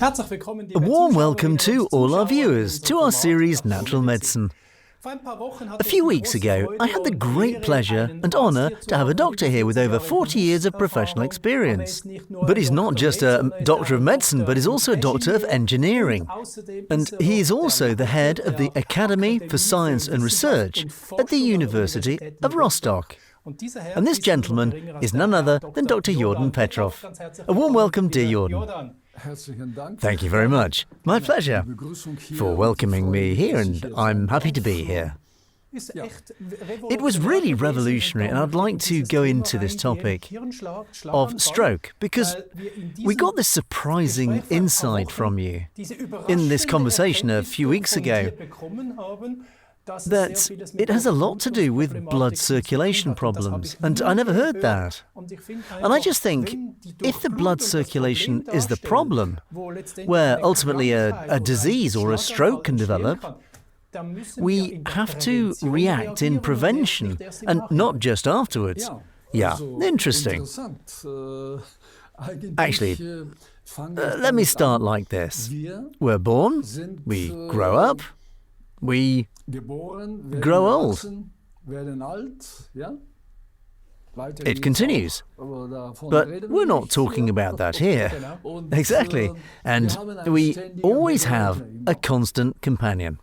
A warm welcome to all our viewers to our series Natural Medicine. A few weeks ago, I had the great pleasure and honour to have a doctor here with over 40 years of professional experience. But he's not just a doctor of medicine, but he's also a doctor of engineering. And he is also the head of the Academy for Science and Research at the University of Rostock. And this gentleman is none other than Dr. Jordan Petrow. A warm welcome, dear Jordan. Thank you very much. My pleasure for welcoming me here, and I'm happy to be here. It was really revolutionary, and I'd like to go into this topic of stroke because we got this surprising insight from you in this conversation a few weeks ago, that it has a lot to do with blood circulation problems, and I never heard that. And I just think, if the blood circulation is the problem, where ultimately a disease or a stroke can develop, we have to react in prevention and not just afterwards. Yeah, interesting. Actually, let me start like this. We're born, we grow up, we grow old. It continues. But we're not talking about that here. Exactly. And we always have a constant companion.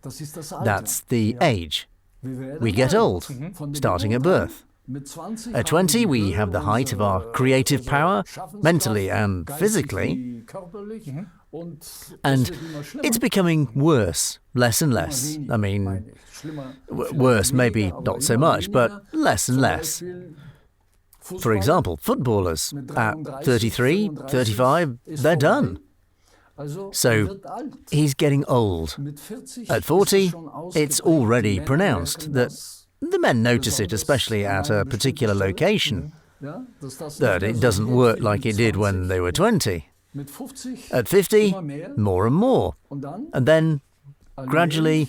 That's the age. We get old, starting at birth. At 20, we have the height of our creative power, mentally and physically. And it's becoming worse, less and less. I mean, worse maybe not so much, but less and less. For example, footballers at 33, 35, they're done. So he's getting old. At 40, it's already pronounced that the men notice it, especially at a particular location, that it doesn't work like it did when they were 20. At 50, more and more. And then, gradually,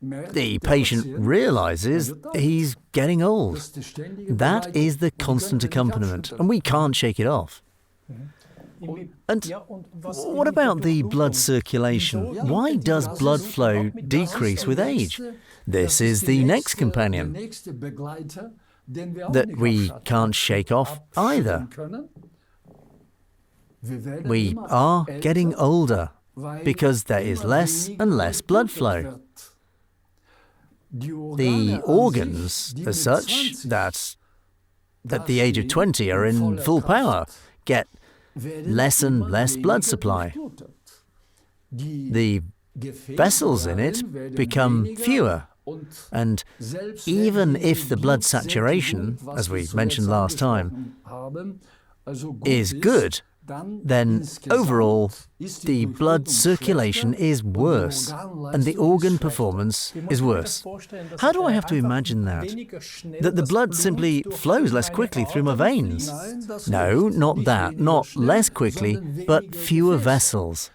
the patient realizes he's getting old. That is the constant accompaniment, and we can't shake it off. And what about the blood circulation? Why does blood flow decrease with age? This is the next companion that we can't shake off either. We are getting older because there is less and less blood flow. The organs, as such, that at the age of 20 are in full power, get less and less blood supply. The vessels in it become fewer. And even if the blood saturation, as we mentioned last time, is good, then overall the blood circulation is worse and the organ performance is worse. How do I have to imagine that? That the blood simply flows less quickly through my veins? No, not that. Not less quickly, but fewer vessels.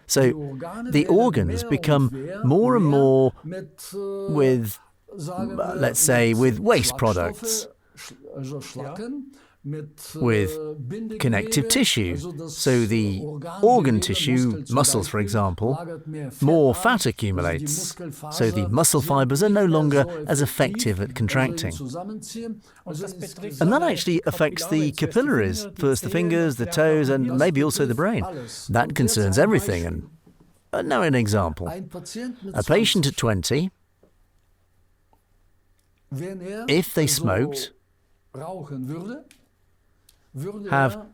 So the organs become more and more with, let's say, with waste products, with connective tissue. So the organ tissue, muscles for example, more fat accumulates. So the muscle fibers are no longer as effective at contracting. And that actually affects the capillaries, first the fingers, the toes, and maybe also the brain. That concerns everything. And now an example. A patient at 20, if they smoked, have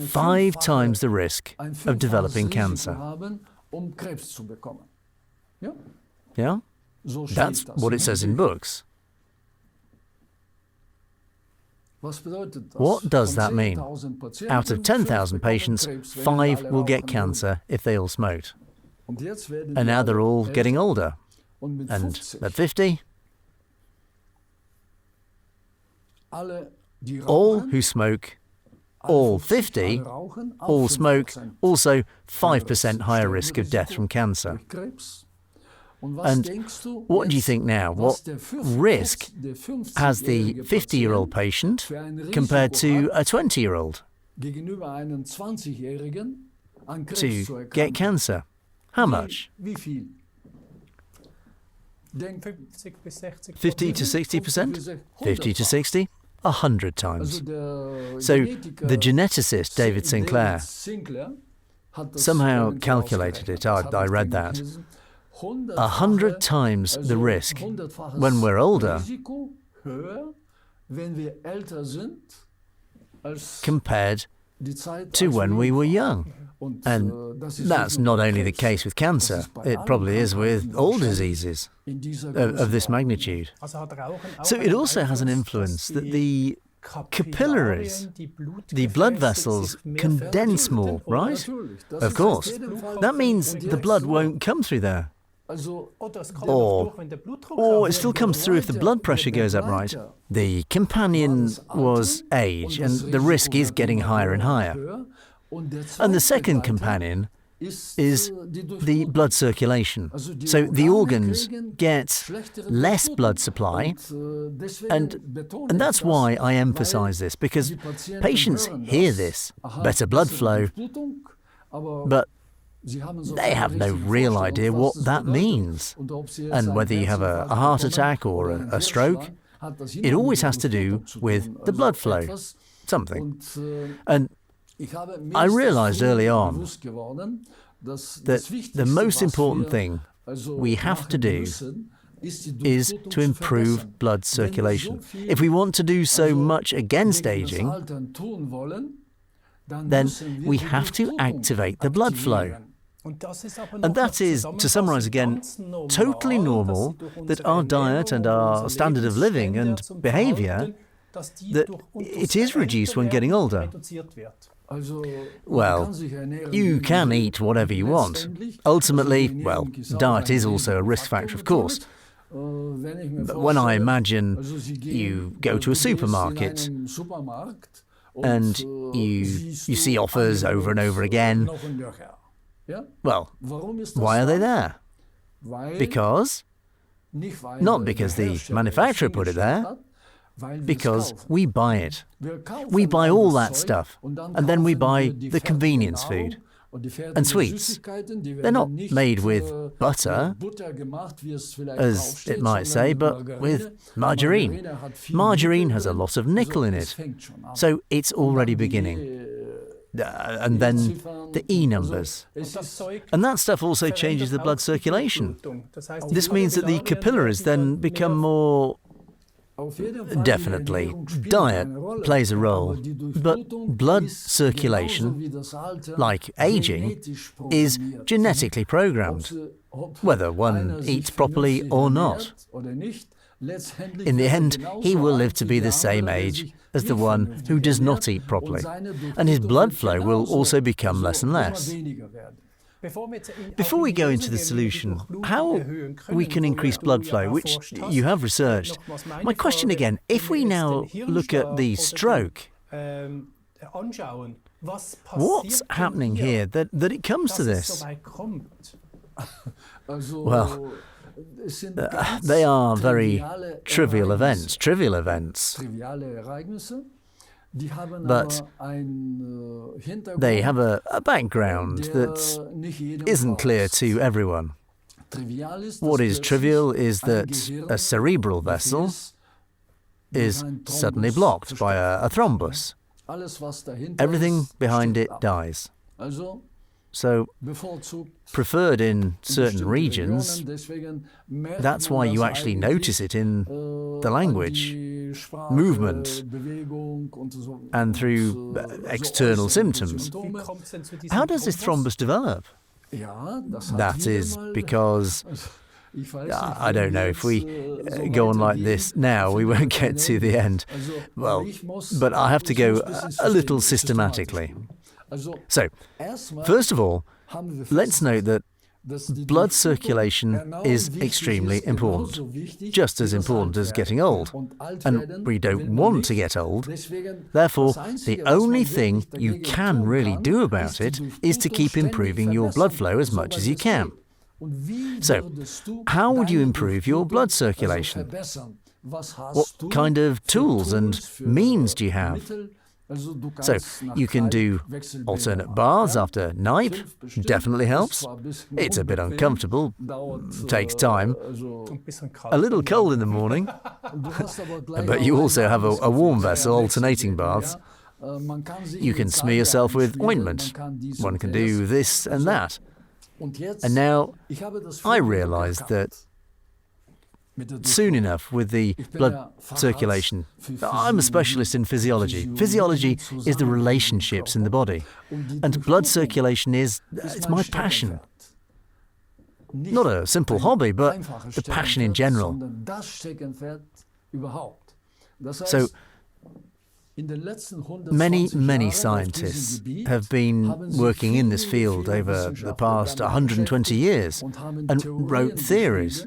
5 times the risk of developing cancer. Yeah? That's what it says in books. What does that mean? Out of 10,000 patients, 5 will get cancer if they all smoked. And now they're all getting older. And at 50, all who smoke, all 50, all smoke, also 5% higher risk of death from cancer. And what do you think now? What risk has the 50-year-old patient compared to a 20-year-old? to get cancer. How much? 50 to 60%? 50 to 60? 100 times. So the geneticist David Sinclair somehow calculated it, I read that, 100 times the risk when we're older compared to when we were young. And that's not only the case with cancer, it probably is with all diseases of this magnitude. So it also has an influence that the capillaries, the blood vessels, condense more, right? Of course. That means the blood won't come through there. Or it still comes through if the blood pressure goes up right. The companion was age, and the risk is getting higher and higher. And the second companion is the blood circulation. So the organs get less blood supply, and that's why I emphasize this, because patients hear this, better blood flow, but they have no real idea what that means. And whether you have a heart attack or a stroke, it always has to do with the blood flow, something. And I realized early on that the most important thing we have to do is to improve blood circulation. If we want to do so much against aging, then we have to activate the blood flow. And that is, to summarize again, totally normal that our diet and our standard of living and behavior, that it is reduced when getting older. Well, you can eat whatever you want. Ultimately, well, diet is also a risk factor, of course. But when I imagine you go to a supermarket and you see offers over and over again, well, why are they there? Because? Not because the manufacturer put it there, because we buy it. We buy all that stuff, and then we buy the convenience food. And sweets, they're not made with butter, as it might say, but with margarine. Margarine has a lot of nickel in it, so it's already beginning. And then the E numbers. And that stuff also changes the blood circulation. This means that the capillaries then become more... Definitely, diet plays a role, but blood circulation, like aging, is genetically programmed, whether one eats properly or not. In the end, he will live to be the same age as the one who does not eat properly, and his blood flow will also become less and less. Before we go into the solution, how we can increase blood flow, which you have researched, my question again, if we now look at the stroke, what's happening here that it comes to this? Well, they are very trivial events. But they have a background that isn't clear to everyone. What is trivial is that a cerebral vessel is suddenly blocked by a thrombus. Everything behind it dies. So, preferred in certain regions, that's why you actually notice it in the language, movement, and through external symptoms. How does this thrombus develop? That is because, I don't know, if we go on like this now, we won't get to the end. Well, but I have to go a little systematically. So, first of all, let's note that blood circulation is extremely important, just as important as getting old. And we don't want to get old. Therefore, the only thing you can really do about it is to keep improving your blood flow as much as you can. So, how would you improve your blood circulation? What kind of tools and means do you have? So you can do alternate baths after night, definitely helps. It's a bit uncomfortable, takes time, a little cold in the morning, but you also have a warm vessel, alternating baths. You can smear yourself with ointment. One can do this and that. And now I realized that soon enough with the blood circulation. I'm a specialist in physiology. Physiology is the relationships in the body. And blood circulation it's my passion. Not a simple hobby, but the passion in general. So many scientists have been working in this field over the past 120 years and wrote theories.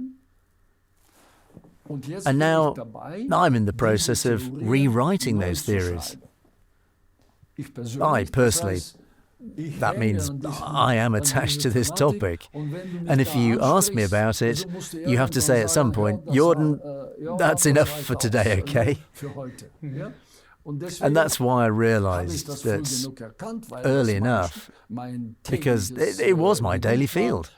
And now I'm in the process of rewriting those theories. I personally, that means I am attached to this topic. And if you ask me about it, you have to say at some point, Jordan, that's enough for today, okay? And that's why I realized that early enough, because it was my daily field.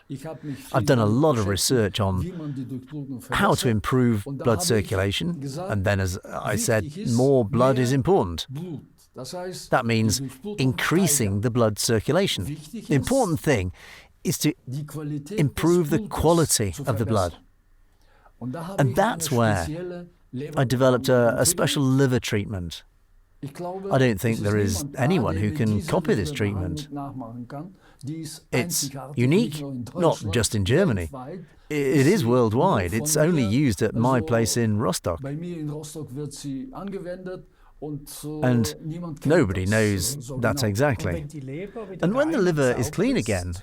I've done a lot of research on how to improve blood circulation, and then, as I said, more blood is important. That means increasing the blood circulation. The important thing is to improve the quality of the blood. And that's where I developed a special liver treatment. I don't think there is anyone who can copy this treatment. It's unique, not just in Germany. It is worldwide. It's only used at my place in Rostock. And nobody knows that exactly. And when the liver is clean again,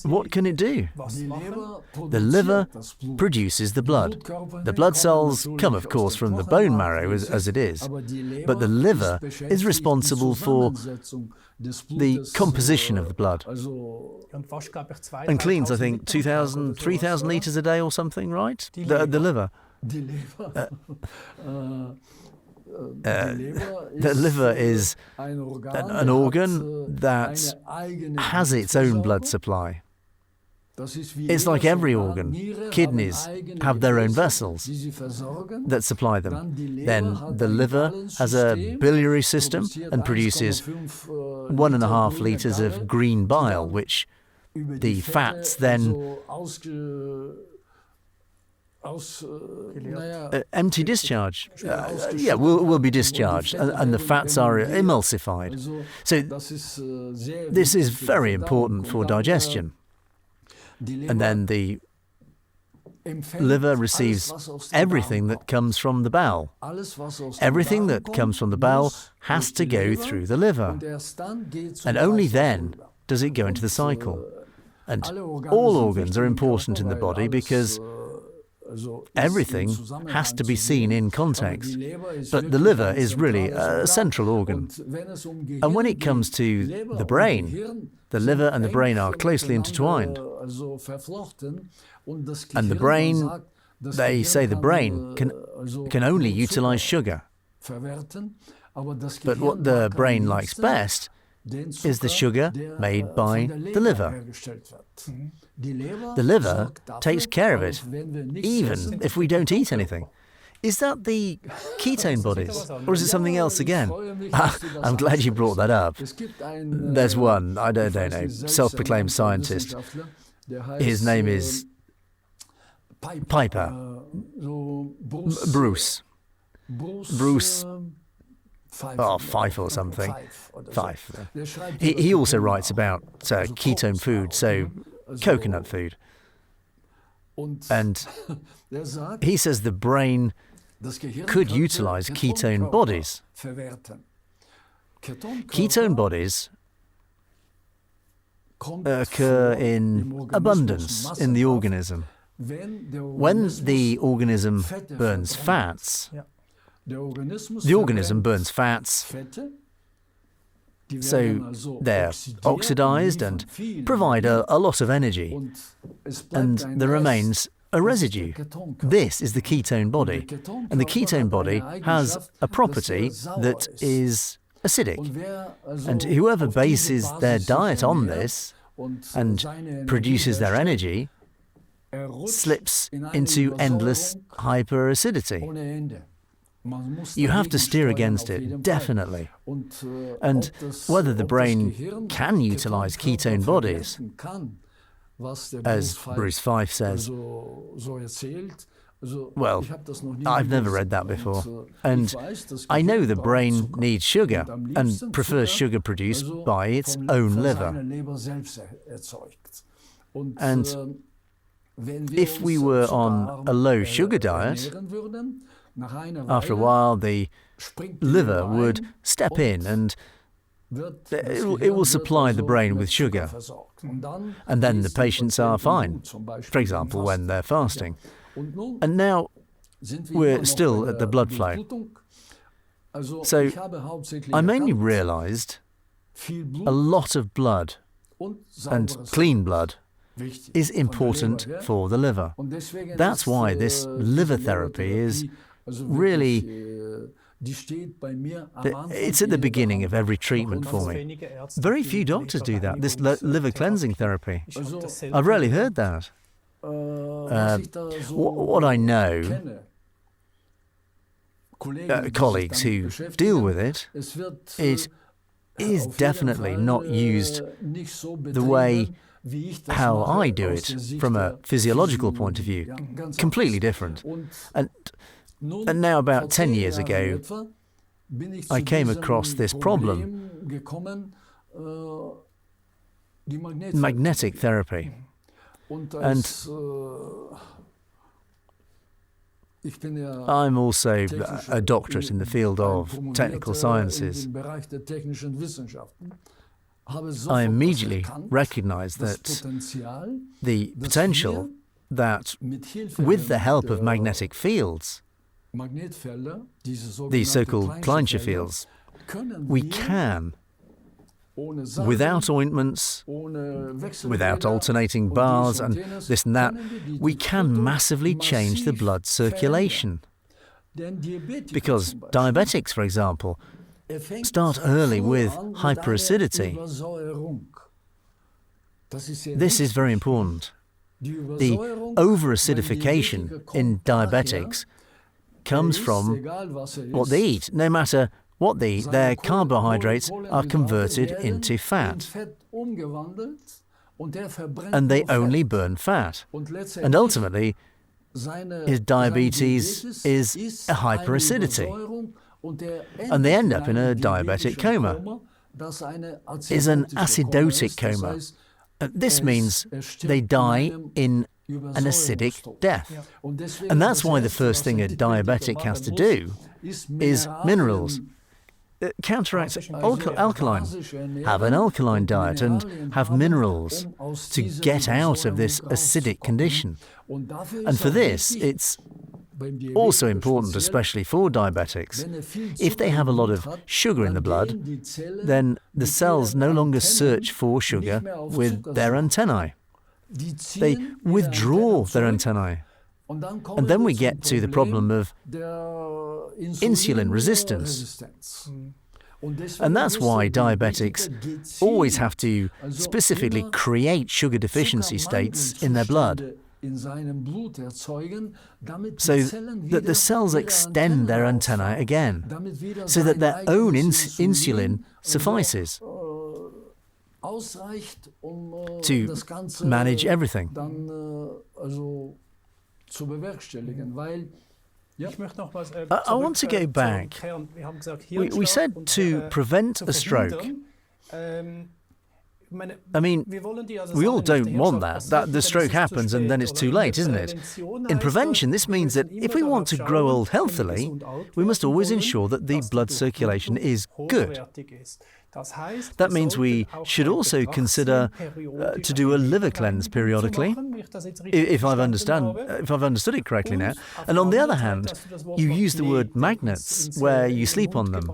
what can it do? The liver produces the blood. The blood cells come, of course, from the bone marrow as it is, but the liver is responsible for the composition of the blood and cleans, I think, 2,000, 3,000 litres a day or something, right? The liver. The liver is an organ that has its own blood supply. It's like every organ. Kidneys have their own vessels that supply them. Then the liver has a biliary system and produces 1.5 litres of green bile, which the fats then empty discharge. Will be discharged, and the fats are emulsified. So this is very important for digestion. And then the liver receives everything that comes from the bowel. Everything that comes from the bowel has to go through the liver. And only then does it go into the cycle. And all organs are important in the body because everything has to be seen in context, but the liver is really a central organ. And when it comes to the brain, the liver and the brain are closely intertwined. And the brain, they say the brain can only utilize sugar. But what the brain likes best is the sugar made by the liver. The liver takes care of it, even if we don't eat anything. Is that the ketone bodies, or is it something else again? I'm glad you brought that up. There's one, I don't know, self-proclaimed scientist. His name is Piper. Bruce. Fife or something. Fife. He also writes about ketone food, so coconut food. And he says the brain could utilize ketone bodies. Ketone bodies occur in abundance in the organism. When the organism burns fats, the organism burns fats, so they're oxidized and provide a lot of energy, and there remains a residue. This is the ketone body, and the ketone body has a property that is acidic. And whoever bases their diet on this and produces their energy slips into endless hyperacidity. You have to steer against it, definitely. And whether the brain can utilize ketone bodies, as Bruce Fife says, well, I've never read that before. And I know the brain needs sugar and prefers sugar produced by its own liver. And if we were on a low sugar diet, after a while the liver would step in and it will supply the brain with sugar. And then the patients are fine, for example, when they're fasting. And now we're still at the blood flow. So I mainly realized a lot of blood and clean blood is important for the liver. That's why this liver therapy is really, it's at the beginning of every treatment for me. Very few doctors do that, this liver cleansing therapy. I've rarely heard that. What I know, colleagues who deal with it, it is definitely not used the way how I do it from a physiological point of view. Completely different. And now about 10 years ago, I came across this problem, magnetic therapy. And I'm also a doctorate in the field of technical sciences. I immediately recognized that the potential that with the help of magnetic fields, these so-called Kleinsche fields, we can, without ointments, without alternating baths and this and that, we can massively change the blood circulation. Because diabetics, for example, start early with hyperacidity. This is very important. The overacidification in diabetics comes from what they eat. No matter what they eat, their carbohydrates are converted into fat. And they only burn fat. And ultimately, his diabetes is a hyperacidity. And they end up in a diabetic coma. Is an acidotic coma. This means they die in an acidic death. And that's why the first thing a diabetic has to do is minerals. Counteract alkaline. Have an alkaline diet and have minerals to get out of this acidic condition. And for this, it's also important, especially for diabetics. If they have a lot of sugar in the blood, then the cells no longer search for sugar with their antennae. They withdraw their antennae. And then we get to the problem of insulin resistance. And that's why diabetics always have to specifically create sugar deficiency states in their blood, so that the cells extend their antennae again, so that their own insulin suffices to manage everything. I want to go back. We said to prevent a stroke. I mean, we all don't want that the stroke happens and then it's too late, isn't it? In prevention, this means that if we want to grow old healthily, we must always ensure that the blood circulation is good. That means we should also consider to do a liver cleanse periodically, if I've understood it correctly now. And on the other hand, you use the word magnets where you sleep on them.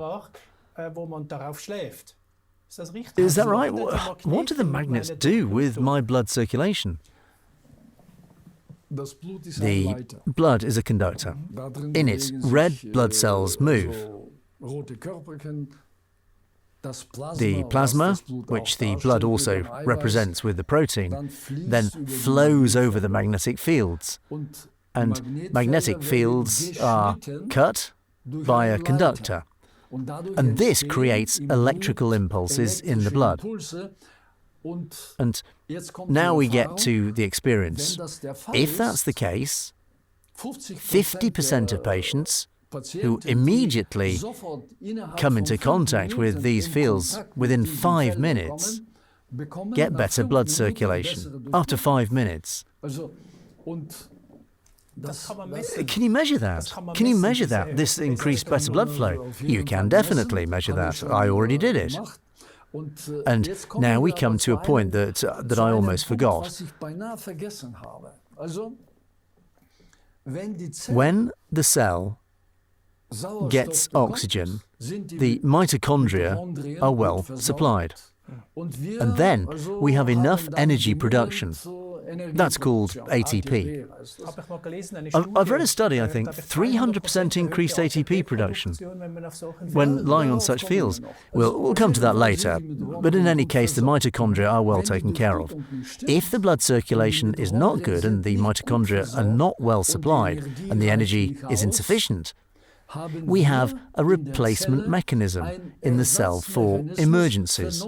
Is that right? What do the magnets do with my blood circulation? The blood is a conductor. In it, red blood cells move. The plasma, which the blood also represents with the protein, then flows over the magnetic fields. And magnetic fields are cut by a conductor. And this creates electrical impulses in the blood. And now we get to the experience. If that's the case, 50% of patients who immediately come into contact with these fields within 5 minutes get better blood circulation after 5 minutes. Can you measure that? Can you measure that, this increased better blood flow? You can definitely measure that. I already did it. And now we come to a point that I almost forgot. When the cell gets oxygen, the mitochondria are well supplied. And then we have enough energy production. That's called ATP. I've read a study, I think, 300% increased ATP production when lying on such fields. We'll come to that later, but in any case, the mitochondria are well taken care of. If the blood circulation is not good and the mitochondria are not well supplied and the energy is insufficient, we have a replacement mechanism in the cell for emergencies.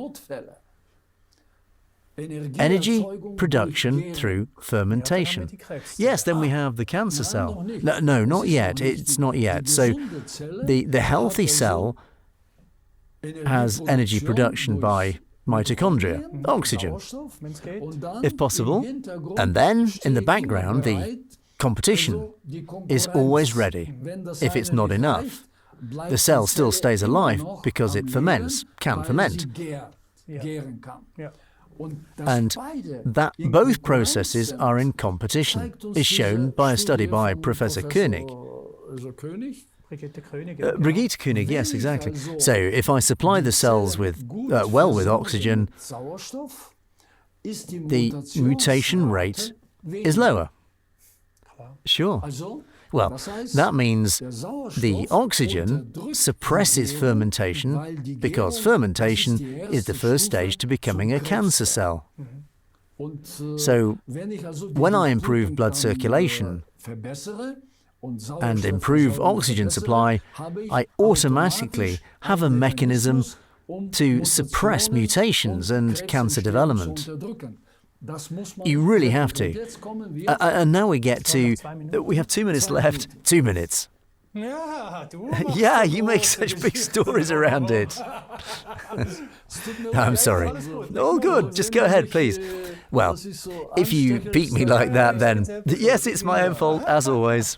Energy production through fermentation. Yes, then we have the cancer cell. No, not yet. It's not yet. So the healthy cell has energy production by mitochondria, oxygen, if possible. And then, in the background, the competition is always ready. If it's not enough, the cell still stays alive because it ferments, can ferment. And that both processes are in competition is shown by a study by Professor Koenig. Brigitte Koenig, yes, exactly. So if I supply the cells with with oxygen, the mutation rate is lower. Sure. Well, that means the oxygen suppresses fermentation because fermentation is the first stage to becoming a cancer cell. So when I improve blood circulation and improve oxygen supply, I automatically have a mechanism to suppress mutations and cancer development. You really have to. And now we get to... We have 2 minutes left. 2 minutes. Yeah, you make such big stories around it. I'm sorry. All good. Just go ahead, please. Well, if you beat me like that, then yes, it's my own fault, as always.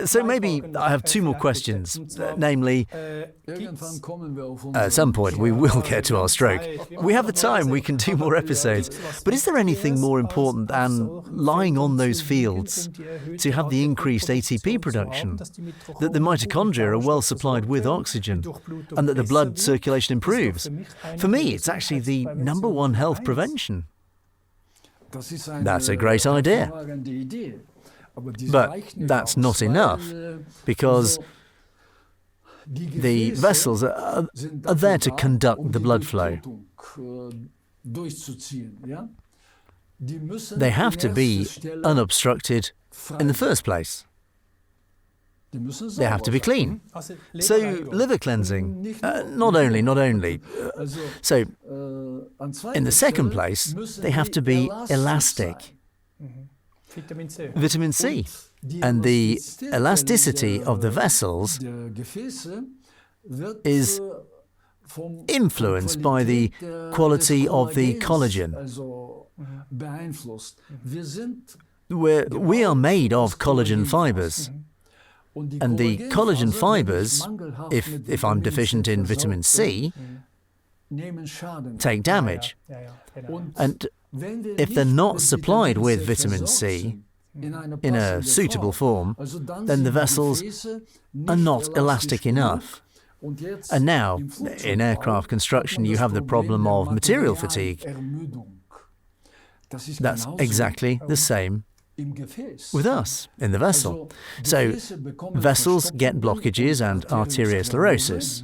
So maybe I have 2 more questions, namely, at some point we will get to our stroke. We have the time, we can do more episodes. But is there anything more important than lying on those fields to have the increased ATP production, that the mitochondria are well supplied with oxygen, and that the blood circulation improves? For me, it's actually the #1 health prevention. That's a great idea. But that's not enough, because the vessels are there to conduct the blood flow. They have to be unobstructed in the first place. They have to be clean. So liver cleansing, not only. So in the second place, they have to be elastic. Vitamin C. And the elasticity of the vessels is influenced by the quality of the collagen. We are made of collagen fibers. And the collagen fibers, if I'm deficient in vitamin C, take damage. And if they're not supplied with vitamin C in a suitable form, then the vessels are not elastic enough. And now, in aircraft construction, you have the problem of material fatigue. That's exactly the same with us in the vessel. So vessels get blockages and arteriosclerosis,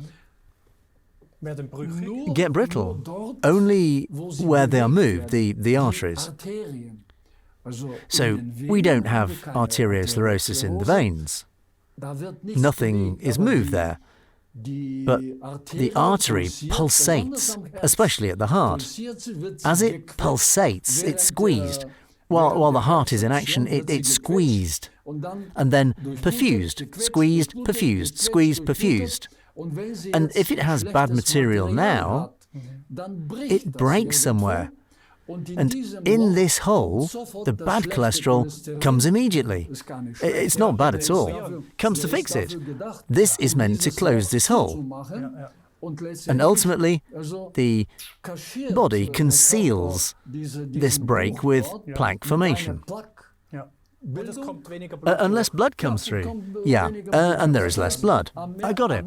get brittle only where they are moved, the arteries. So we don't have arteriosclerosis in the veins. Nothing is moved there. But the artery pulsates, especially at the heart. As it pulsates, it's squeezed. While the heart is in action, it's squeezed. And then perfused, squeezed, perfused, squeezed, perfused. And if it has bad material now, it breaks somewhere. And in this hole, the bad cholesterol comes immediately. It's not bad at all. Comes to fix it. This is meant to close this hole. And ultimately, the body conceals this break with plaque formation. Unless blood comes through. Yeah, and there is less blood. I got it.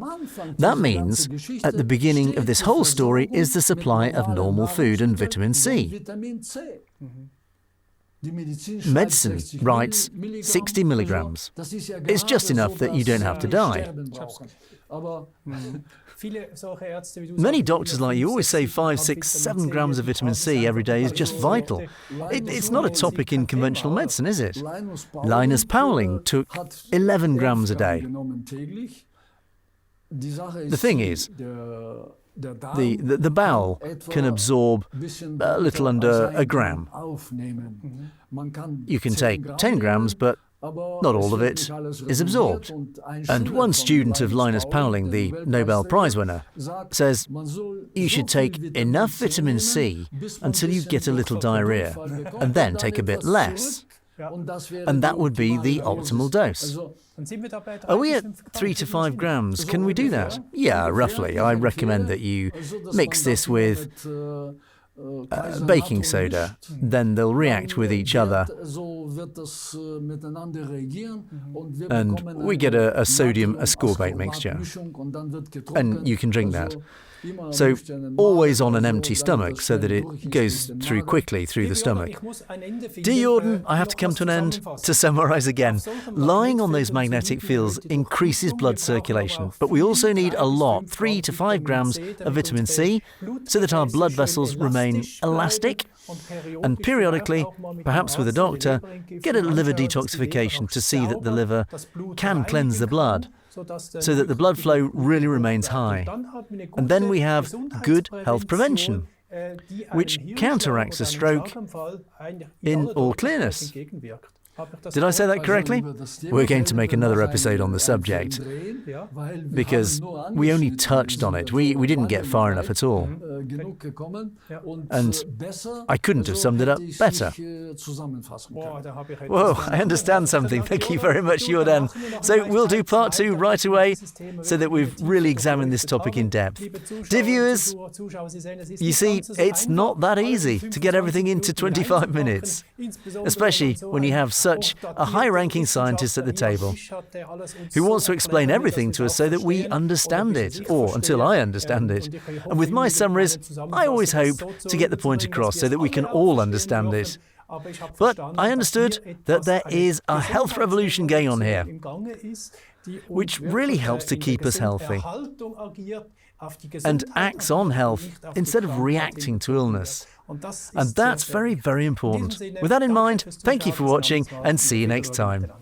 That means at the beginning of this whole story is the supply of normal food and vitamin C. Medicine writes 60 milligrams. It's just enough that you don't have to die. Many doctors like you always say 5, 6, 7 grams of vitamin C every day is just vital. It's not a topic in conventional medicine, is it? Linus Pauling took 11 grams a day. The thing is, the bowel can absorb a little under a gram. You can take 10 grams, but not all of it is absorbed. And one student of Linus Pauling, the Nobel Prize winner, says you should take enough vitamin C until you get a little diarrhea, and then take a bit less. And that would be the optimal dose. Are we at 3 to 5 grams? Can we do that? Yeah, roughly. I recommend that you mix this with baking soda, then they'll react with each other, and we get a sodium ascorbate mixture, and you can drink that. So always on an empty stomach so that it goes through quickly through the stomach. Dear Jordan, I have to come to an end. To summarise again, lying on those magnetic fields increases blood circulation, but we also need a lot, 3 to 5 grams of vitamin C, so that our blood vessels remain elastic, and periodically, perhaps with a doctor, get a liver detoxification to see that the liver can cleanse the blood, so that the blood flow really remains high. And then we have good health prevention, which counteracts a stroke in all clearness. Did I say that correctly? We're going to make another episode on the subject, because we only touched on it. We didn't get far enough at all. And I couldn't have summed it up better. Whoa, I understand something. Thank you very much, Jordan. So we'll do part 2 right away, so that we've really examined this topic in depth. Dear viewers, you see, it's not that easy to get everything into 25 minutes, especially when you have such a high-ranking scientist at the table who wants to explain everything to us so that we understand it, or until I understand it. And with my summaries, I always hope to get the point across so that we can all understand it. But I understood that there is a health revolution going on here, which really helps to keep us healthy and acts on health instead of reacting to illness. And that's very, very important. With that in mind, thank you for watching and see you next time.